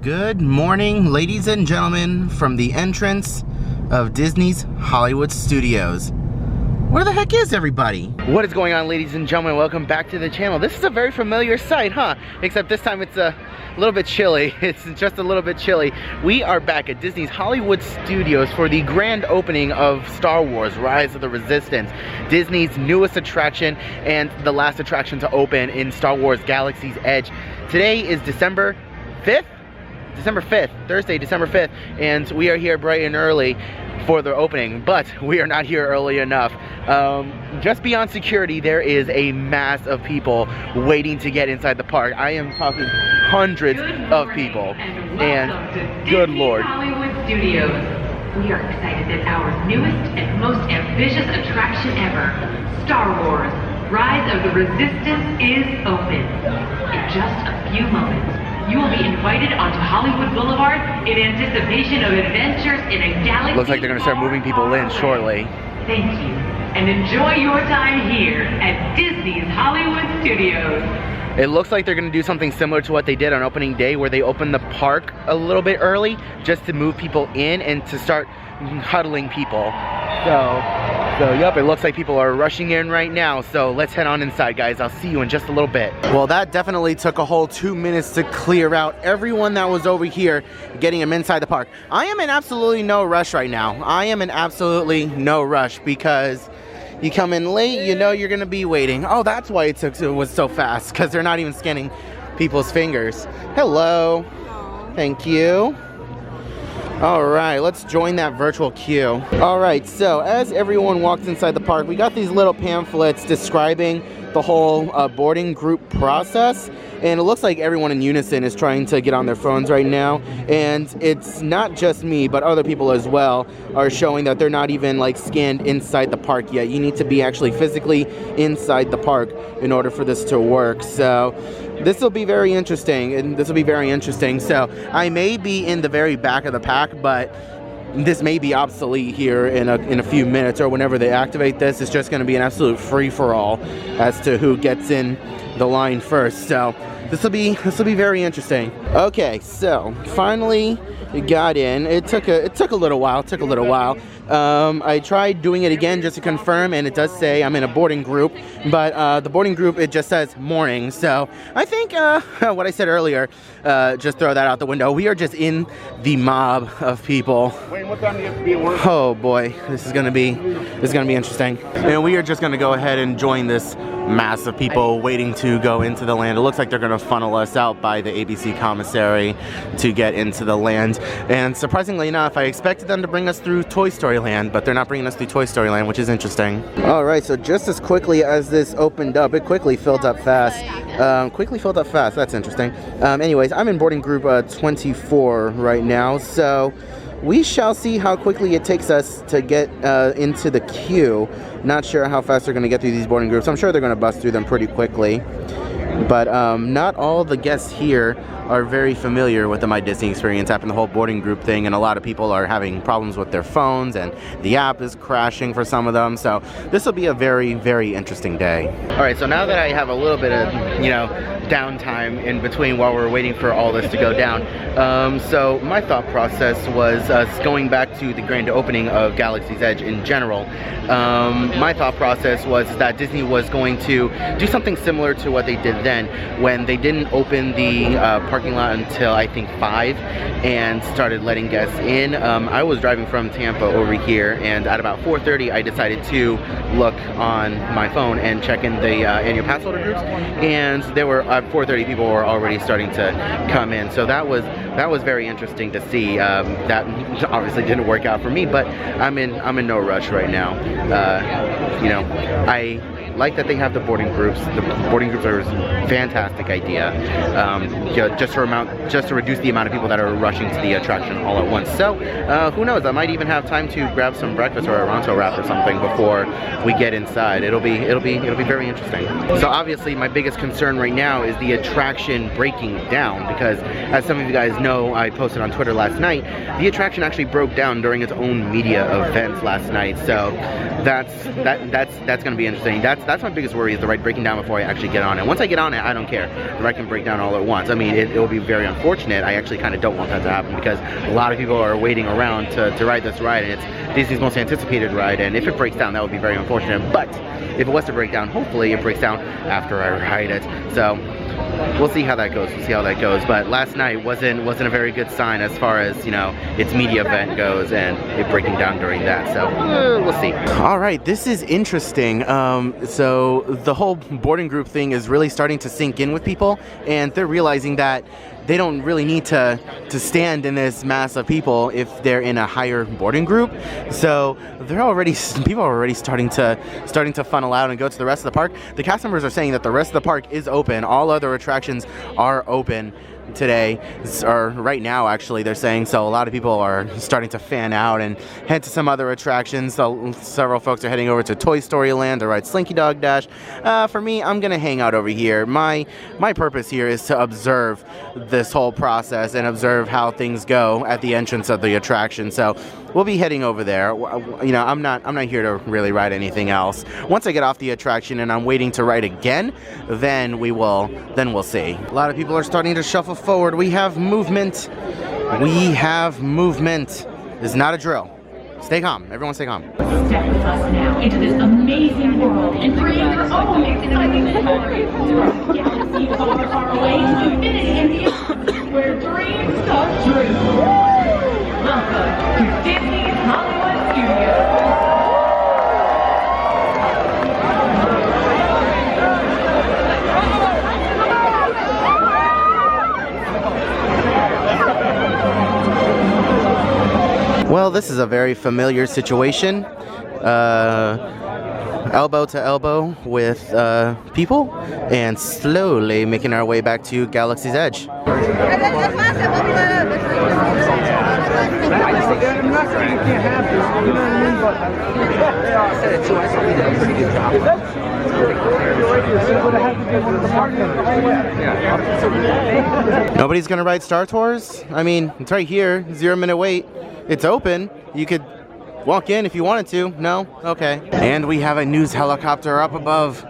Good morning, ladies and gentlemen, from the entrance of Disney's Hollywood Studios. Where the heck is everybody? What is going on, ladies and gentlemen? Welcome back to the channel. This is a very familiar sight, huh? Except this time it's a little bit chilly. It's just a little bit chilly. We are back at Disney's Hollywood Studios for the grand opening of Star Wars: Rise of the Resistance, Disney's newest attraction and the last attraction to open in Star Wars Galaxy's Edge. Today is December 5th? Thursday, December 5th, and we are here bright and early for the opening, but we are not here early enough. Just beyond security, there is a mass of people waiting to get inside the park. I am talking hundreds of people, and good Lord. Hollywood Studios. We are excited that our newest and most ambitious attraction ever, Star Wars: Rise of the Resistance, is open. In just a few moments, you will be invited onto Hollywood Boulevard in anticipation of adventures in a galaxy. Looks like they're going to start moving people in shortly. Thank you, and enjoy your time here at Disney's Hollywood Studios. It looks like they're going to do something similar to what they did on opening day, where they opened the park a little bit early just to move people in and to start huddling people. So yep, it looks like people are rushing in right now. So let's head on inside, guys. I'll see you in just a little bit. Well, that definitely took a whole 2 minutes to clear out everyone that was over here, getting them inside the park. I am in absolutely no rush right now. I am in absolutely no rush because you come in late, you know you're gonna be waiting. Oh, that's why it was so fast, because they're not even scanning people's fingers. Hello. Thank you. All right, let's join that virtual queue. All right, so as everyone walks inside the park, we got these little pamphlets describing the whole boarding group process, and it looks like everyone in unison is trying to get on their phones right now, and it's not just me, but other people as well are showing that they're not even like scanned inside the park yet. You need to be actually physically inside the park in order for this to work. So this will be very interesting, So I may be in the very back of the pack, but this may be obsolete here in a few minutes, or whenever they activate this. It's just going to be an absolute free-for-all as to who gets in the line first. So this will be very interesting. Okay, so finally got in. It took a little while. I tried doing it again just to confirm, and it does say I'm in a boarding group, but the boarding group, it just says morning. So I think what I said earlier, just throw that out the window. We are just in the mob of people. Wait, what time do you have to be at work? Oh boy, this is gonna be interesting. And we are just gonna go ahead and join this mass of people waiting to go into the land. It looks like they're gonna funnel us out by the ABC commissary to get into the land. And surprisingly enough, I expected them to bring us through Toy Story Land, but they're not bringing us through Toy Story Land, which is interesting. All right, so just as quickly as this opened up, it quickly filled up fast. That's interesting. Anyways, I'm in boarding group 24 right now, so we shall see how quickly it takes us to get into the queue. Not sure how fast they're going to get through these boarding groups. I'm sure they're going to bust through them pretty quickly. But not all the guests here are very familiar with the My Disney Experience app and the whole boarding group thing, and a lot of people are having problems with their phones, and the app is crashing for some of them. So this will be a very, very interesting day. All right, so now that I have a little bit of, downtime in between while we're waiting for all this to go down, so my thought process was going back to the grand opening of Galaxy's Edge in general. My thought process was that Disney was going to do something similar to what they did then, when they didn't open the parking lot until I think 5 and started letting guests in. I was driving from Tampa over here, and at about 4:30 I decided to look on my phone and check in the annual pass holder groups, and there were 4:30 people were already starting to come in. So that was very interesting to see. That obviously didn't work out for me, but I'm in no rush right now. I like that they have the boarding groups. The boarding groups are a fantastic idea. Just to reduce the amount of people that are rushing to the attraction all at once. So who knows? I might even have time to grab some breakfast or a Ronto wrap or something before we get inside. It'll be very interesting. So obviously my biggest concern right now is the attraction breaking down, because as some of you guys know, I posted on Twitter last night, the attraction actually broke down during its own media event last night. So that's going to be interesting. That's that's my biggest worry, is the ride breaking down before I actually get on it. Once I get on it, I don't care. The ride can break down all at once. I mean, it will be very unfortunate. I actually kind of don't want that to happen because a lot of people are waiting around to ride this ride, and it's Disney's most anticipated ride, and if it breaks down, that would be very unfortunate. But if it was to break down, hopefully it breaks down after I ride it. So we'll see how that goes. We'll see how that goes. But last night wasn't a very good sign as far as, you know, its media event goes and it breaking down during that. So we'll see. All right, this is interesting. So the whole boarding group thing is really starting to sink in with people, and they're realizing that they don't really need to stand in this mass of people if they're in a higher boarding group. So people are already starting to funnel out and go to the rest of the park. The cast members are saying that the rest of the park is open. All other attractions are open today, or right now actually, they're saying. So a lot of people are starting to fan out and head to some other attractions. So several folks are heading over to Toy Story Land to ride Slinky Dog Dash. For me, I'm gonna hang out over here. My purpose here is to observe this whole process and observe how things go at the entrance of the attraction. So we'll be heading over there. You know, I'm not here to really ride anything else. Once I get off the attraction and I'm waiting to ride again, then we'll see. A lot of people are starting to shuffle forward. We have movement. It's not a drill. Stay calm. Everyone stay calm. Step with us now into this amazing world and create your own exciting stories. From galaxies far, far away to infinity and beyond, where dreams come true. Welcome to Disney's Hollywood Studios. Well, this is a very familiar situation. Elbow to elbow with people, and slowly making our way back to Galaxy's Edge. Nobody's gonna ride Star Tours? I mean, it's right here, 0 minute wait. It's open. You could walk in if you wanted to. No? Okay. And we have a news helicopter up above,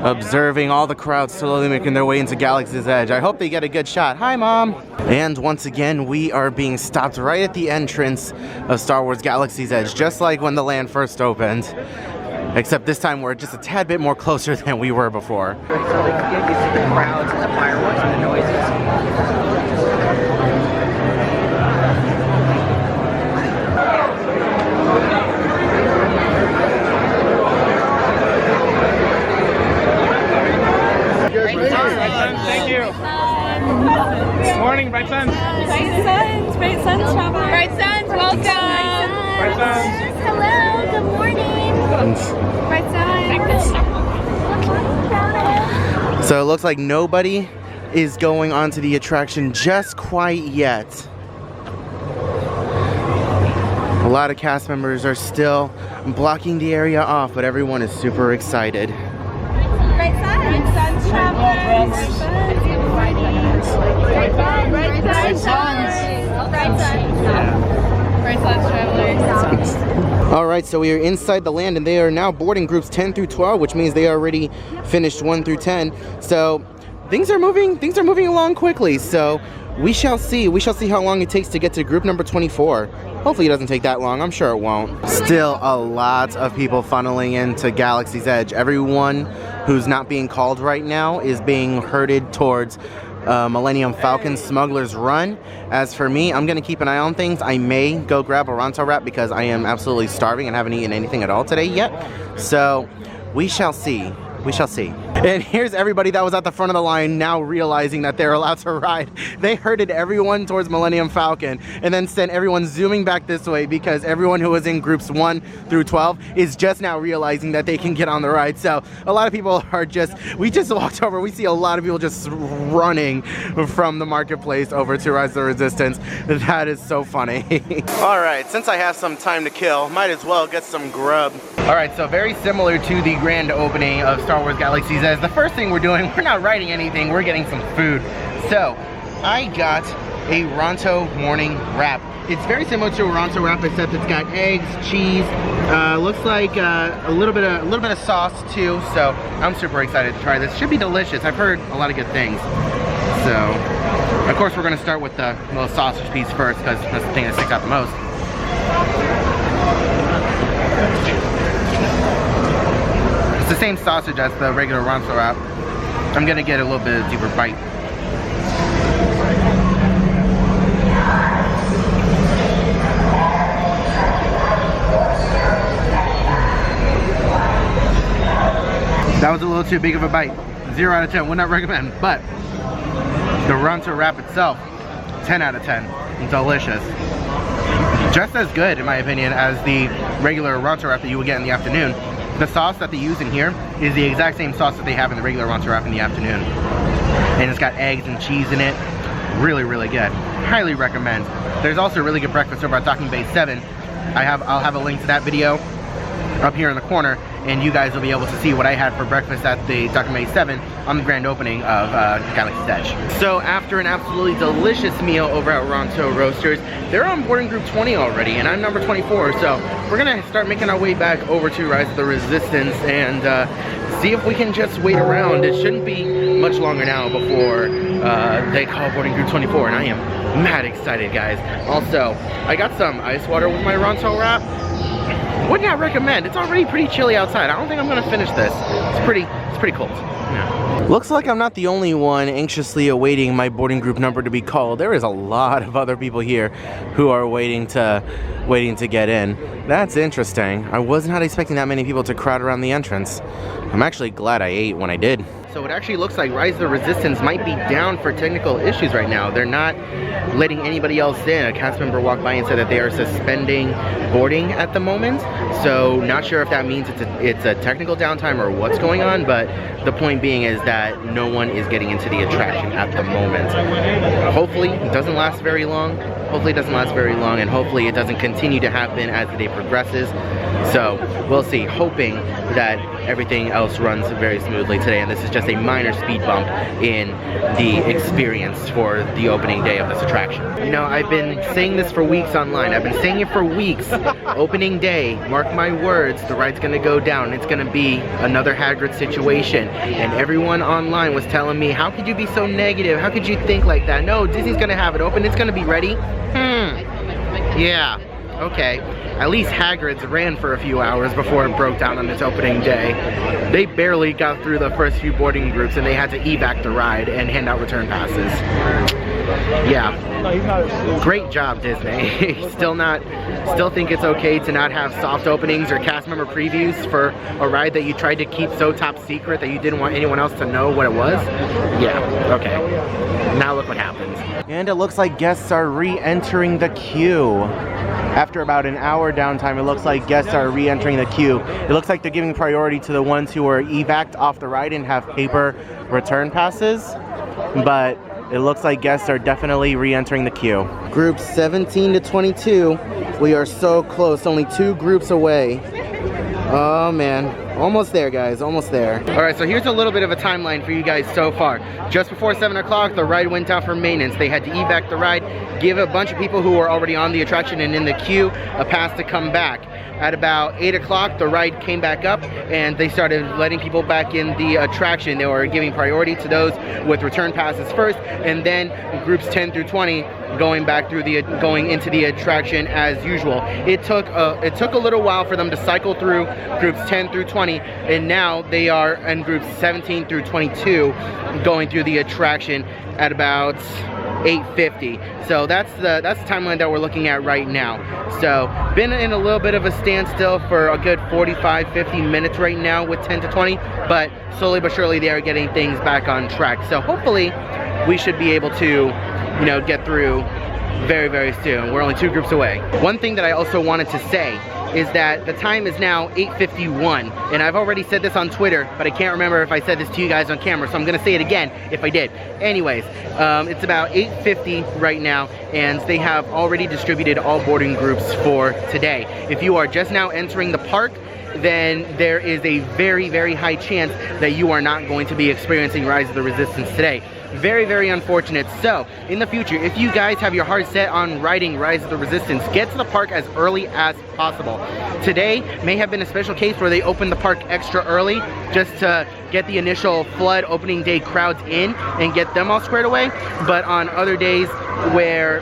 observing all the crowds slowly making their way into Galaxy's Edge. I hope they get a good shot. Hi, Mom! And once again, we are being stopped right at the entrance of Star Wars Galaxy's Edge, just like when the land first opened. Except this time we're just a tad bit more closer than we were before. So they can get the crowds and the fireworks and the noises. Thank you. Good morning, Bright Suns. Bright Suns, travelers. Bright Suns, welcome. Bright Suns. Hello, good morning. Bright Suns. So it looks like nobody is going onto the attraction just quite yet. A lot of cast members are still blocking the area off, but everyone is super excited. Bright Suns, travelers. Bright Suns, travelers. All right, so we are inside the land, and they are now boarding groups 10 through 12, which means they already finished 1 through 10. So things are moving along quickly. So we shall see how long it takes to get to group number 24. Hopefully it doesn't take that long. I'm sure it won't. Still a lot of people funneling into Galaxy's Edge. Everyone who's not being called right now is being herded towards Millennium Falcon Smuggler's Run. As for me, I'm gonna keep an eye on things. I may go grab a Ronto wrap because I am absolutely starving and haven't eaten anything at all today yet. So we shall see. We shall see. And here's everybody that was at the front of the line now realizing that they're allowed to ride. They herded everyone towards Millennium Falcon and then sent everyone zooming back this way because everyone who was in groups 1 through 12 is just now realizing that they can get on the ride. So a lot of people are we just walked over, we see a lot of people just running from the marketplace over to Rise of the Resistance. That is so funny. All right, since I have some time to kill, might as well get some grub. All right, so very similar to the grand opening of Star Wars Galaxy's Edge, the first thing we're doing, we're not riding anything, we're getting some food. So I got a Ronto morning wrap. It's very similar to a Ronto wrap, except it's got eggs, cheese, looks like a little bit of sauce too. So I'm super excited to try this. Should be delicious. I've heard a lot of good things. So of course we're gonna start with the little sausage piece first because that's the thing that sticks out the most. It's the same sausage as the regular Ronto wrap. I'm gonna get a little bit deeper bite. That was a little too big of a bite. 0 out of 10, would not recommend. But the Ronto wrap itself, 10 out of 10. Delicious. Just as good, in my opinion, as the regular Ronto wrap that you would get in the afternoon. The sauce that they use in here is the exact same sauce that they have in the regular Ronto wrap in the afternoon. And it's got eggs and cheese in it. Really, really good. Highly recommend. There's also really good breakfast over at Docking Bay 7. I'll have a link to that video up here in the corner, and you guys will be able to see what I had for breakfast at the Docking Bay 7 on the grand opening of Galaxy's Edge. So after an absolutely delicious meal over at Ronto Roasters, they're on boarding group 20 already, and I'm number 24, so we're gonna start making our way back over to Rise of the Resistance and see if we can just wait around. It shouldn't be much longer now before they call boarding group 24, and I am mad excited, guys. Also, I got some ice water with my Ronto wrap. Would not recommend. It's already pretty chilly outside. I don't think I'm gonna finish this. It's pretty cold. Yeah. Looks like I'm not the only one anxiously awaiting my boarding group number to be called. There is a lot of other people here who are waiting to get in. That's interesting. I was not expecting that many people to crowd around the entrance. I'm actually glad I ate when I did. So it actually looks like Rise of the Resistance might be down for technical issues right now. They're not letting anybody else in. A cast member walked by and said that they are suspending boarding at the moment. So not sure if that means it's a technical downtime or what's going on, but the point being is that no one is getting into the attraction at the moment. Hopefully it doesn't last very long. Hopefully it doesn't last very long, and hopefully it doesn't continue to happen as the day progresses. So we'll see, hoping that everything else runs very smoothly today, and this is just a minor speed bump in the experience for the opening day of this attraction. You know, I've been saying this for weeks online. I've been saying it for weeks. Opening day, mark my words, the ride's gonna go down. It's gonna be another Hagrid situation, and everyone online was telling me, how could you be so negative? How could you think like that? No, Disney's gonna have it open. It's gonna be ready. Yeah, okay. At least Hagrid's ran for a few hours before it broke down on its opening day. They barely got through the first few boarding groups, and they had to evac the ride and hand out return passes. Yeah, great job, Disney. Still think it's okay to not have soft openings or cast member previews for a ride that you tried to keep so top secret that you didn't want anyone else to know what it was? Yeah, okay. Now look what happens. And it looks like guests are re-entering the queue. After about an hour downtime, it looks like guests are re-entering the queue. It looks like they're giving priority to the ones who are evac'd off the ride and have paper return passes. But it looks like guests are definitely re-entering the queue. Groups 17 to 22. We are so close, only 2 groups away. Oh man, almost there, guys, almost there. All right, so here's a little bit of a timeline for you guys so far. Just before 7 o'clock, the ride went out for maintenance. They had to evac the ride, give a bunch of people who were already on the attraction and in the queue a pass to come back. At about 8 o'clock, the ride came back up and they started letting people back in the attraction. They were giving priority to those with return passes first, and then groups 10 through 20 going into the attraction as usual. It took a little while for them to cycle through groups 10 through 20, and now they are in groups 17 through 22 going through the attraction at about 8:50. So that's the timeline that we're looking at right now. So been in a little bit of a standstill for a good 45-50 minutes right now with 10 to 20, but slowly but surely they are getting things back on track. So hopefully we should be able to, you know, get through very, very soon. We're only 2 groups away. One thing that I also wanted to say is that the time is now 8:51, and I've already said this on Twitter, but I can't remember if I said this to you guys on camera, so I'm gonna say it again if I did. Anyways, it's about 8:50 right now, and they have already distributed all boarding groups for today. If you are just now entering the park, then there is a very, very high chance that you are not going to be experiencing Rise of the Resistance today. Very, very unfortunate. So, in the future, if you guys have your heart set on riding Rise of the Resistance, get to the park as early as possible. Today may have been a special case where they opened the park extra early just to get the initial flood opening day crowds in and get them all squared away. But on other days where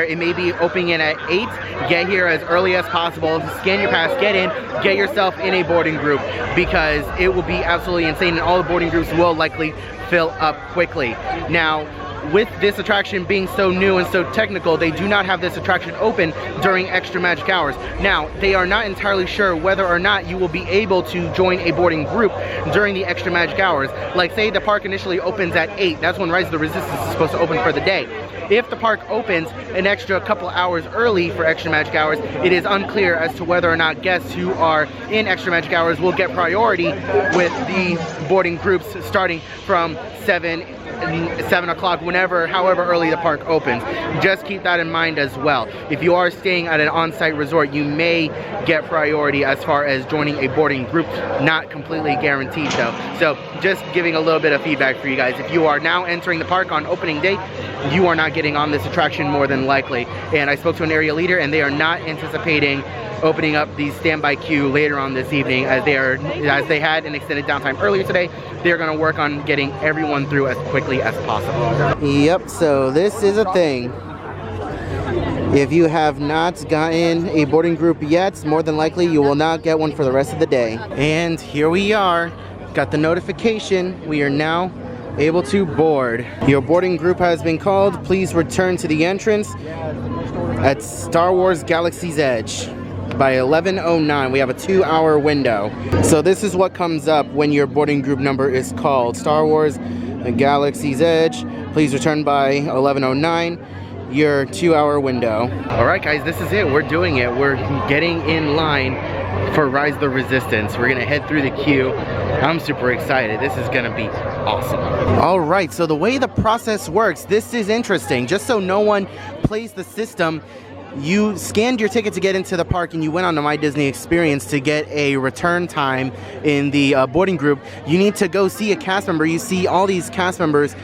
it may be opening in at 8, get here as early as possible, scan your pass, get in, get yourself in a boarding group, because it will be absolutely insane and all the boarding groups will likely fill up quickly. Now, with this attraction being so new and so technical, they do not have this attraction open during extra magic hours. Now, they are not entirely sure whether or not you will be able to join a boarding group during the extra magic hours. Like, say the park initially opens at 8, that's when Rise of the Resistance is supposed to open for the day. If the park opens an extra couple hours early for extra magic hours, it is unclear as to whether or not guests who are in extra magic hours will get priority with the boarding groups starting from 7 o'clock, however early the park opens. Just keep that in mind as well. If you are staying at an on-site resort, you may get priority as far as joining a boarding group. Not completely guaranteed though. So just giving a little bit of feedback for you guys. If you are now entering the park on opening day, you are not getting on this attraction more than likely. And I spoke to an area leader and they are not anticipating opening up the standby queue later on this evening, as they had an extended downtime earlier today. They're going to work on getting everyone through as quickly as possible. Yep, so this is a thing. If you have not gotten a boarding group yet, more than likely you will not get one for the rest of the day. And here we are, got the notification. We are now able to board. Your boarding group has been called. Please return to the entrance at Star Wars Galaxy's Edge by 11:09. We have a 2-hour window. So this is what comes up when your boarding group number is called. Star Wars Galaxy's Edge. Please return by 11:09. Your 2-hour window. Alright guys, this is it. We're doing it. We're getting in line for Rise of the Resistance. We're gonna head through the queue. I'm super excited. This is gonna be awesome. Alright, so the way the process works, this is interesting. Just so no one plays the system, you scanned your ticket to get into the park and you went on to My Disney Experience to get a return time in the boarding group. You need to go see a cast member. You see all these cast members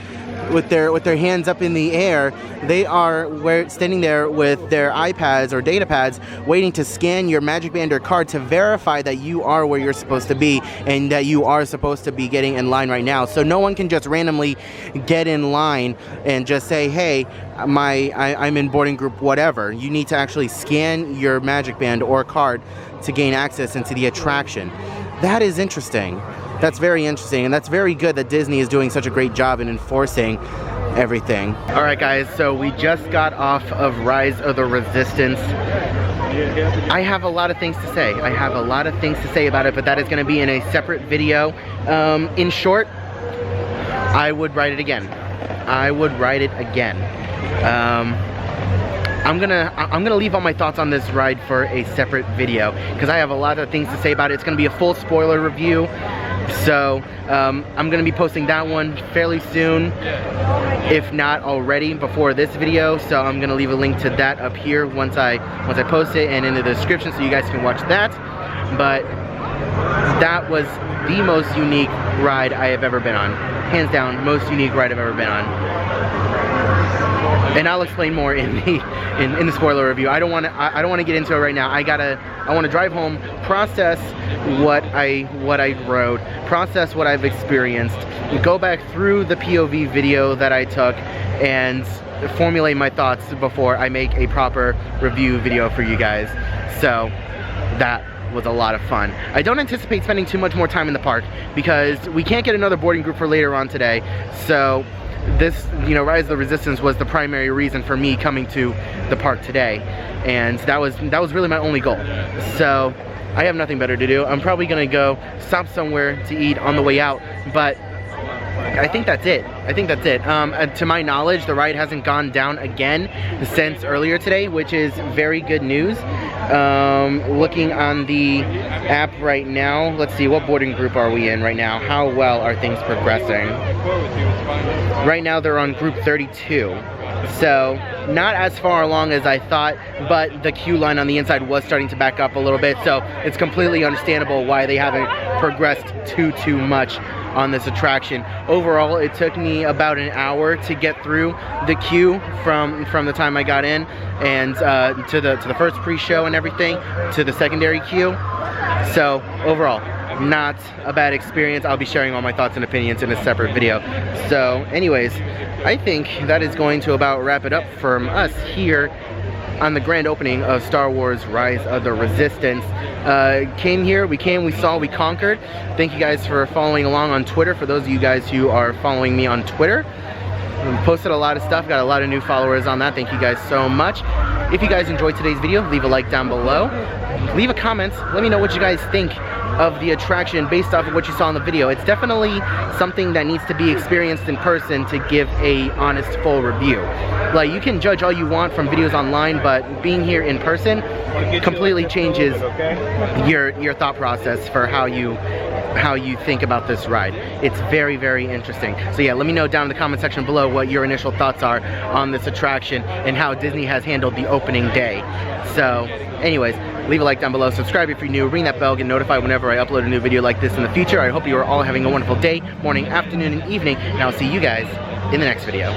with their hands up in the air. They are standing there with their iPads or data pads waiting to scan your Magic Band or card to verify that you are where you're supposed to be and that you are supposed to be getting in line right now. So no one can just randomly get in line and just say, hey, I'm in boarding group whatever. You need to actually scan your Magic Band or card to gain access into the attraction. That is interesting. That's very interesting, and that's very good that Disney is doing such a great job in enforcing everything. Alright guys, so we just got off of Rise of the Resistance. I have a lot of things to say. I have a lot of things to say about it, but that is going to be in a separate video. In short, I would ride it again. I would ride it again. I'm gonna leave all my thoughts on this ride for a separate video because I have a lot of things to say about it. It's gonna be a full spoiler review, so I'm gonna be posting that one fairly soon, if not already before this video. So I'm gonna leave a link to that up here once I post it and in the description, so you guys can watch that. But that was the most unique ride I have ever been on, hands down, most unique ride I've ever been on. And I'll explain more in the spoiler review. I don't want to get into it right now. I want to drive home, process what I rode, process what I've experienced, go back through the POV video that I took, and formulate my thoughts before I make a proper review video for you guys. So that was a lot of fun. I don't anticipate spending too much more time in the park because we can't get another boarding group for later on today. So this, Rise of the Resistance was the primary reason for me coming to the park today, and that was really my only goal. So I have nothing better to do. I'm probably gonna go stop somewhere to eat on the way out, but I think that's it. To my knowledge, the ride hasn't gone down again since earlier today, which is very good news. Looking on the app right now, let's see, what boarding group are we in right now? How well are things progressing? Right now they're on group 32. So not as far along as I thought, but the queue line on the inside was starting to back up a little bit, so it's completely understandable why they haven't progressed too much on this attraction. Overall, it took me about an hour to get through the queue from the time I got in and to the first pre-show and everything to the secondary queue. So overall, not a bad experience. I'll be sharing all my thoughts and opinions in a separate video. So anyways, I think that is going to about wrap it up from us here on the grand opening of Star Wars Rise of the Resistance. Came here, we saw, we conquered. Thank you guys for following along on Twitter. For those of you guys who are following me on Twitter, posted a lot of stuff, got a lot of new followers on that. Thank you guys so much. If you guys enjoyed today's video, leave a like down below. Leave a comment, let me know what you guys think of the attraction based off of what you saw in the video. It's definitely something that needs to be experienced in person to give a honest, full review. Like, you can judge all you want from videos online, but being here in person completely changes your thought process for how you think about this ride. It's very interesting. So yeah, let me know down in the comment section below what your initial thoughts are on this attraction and how Disney has handled the opening day. So anyways, leave a like down below, subscribe if you're new, ring that bell, get notified whenever I upload a new video like this in the future. I hope you are all having a wonderful day, morning, afternoon, and evening, and I'll see you guys in the next video.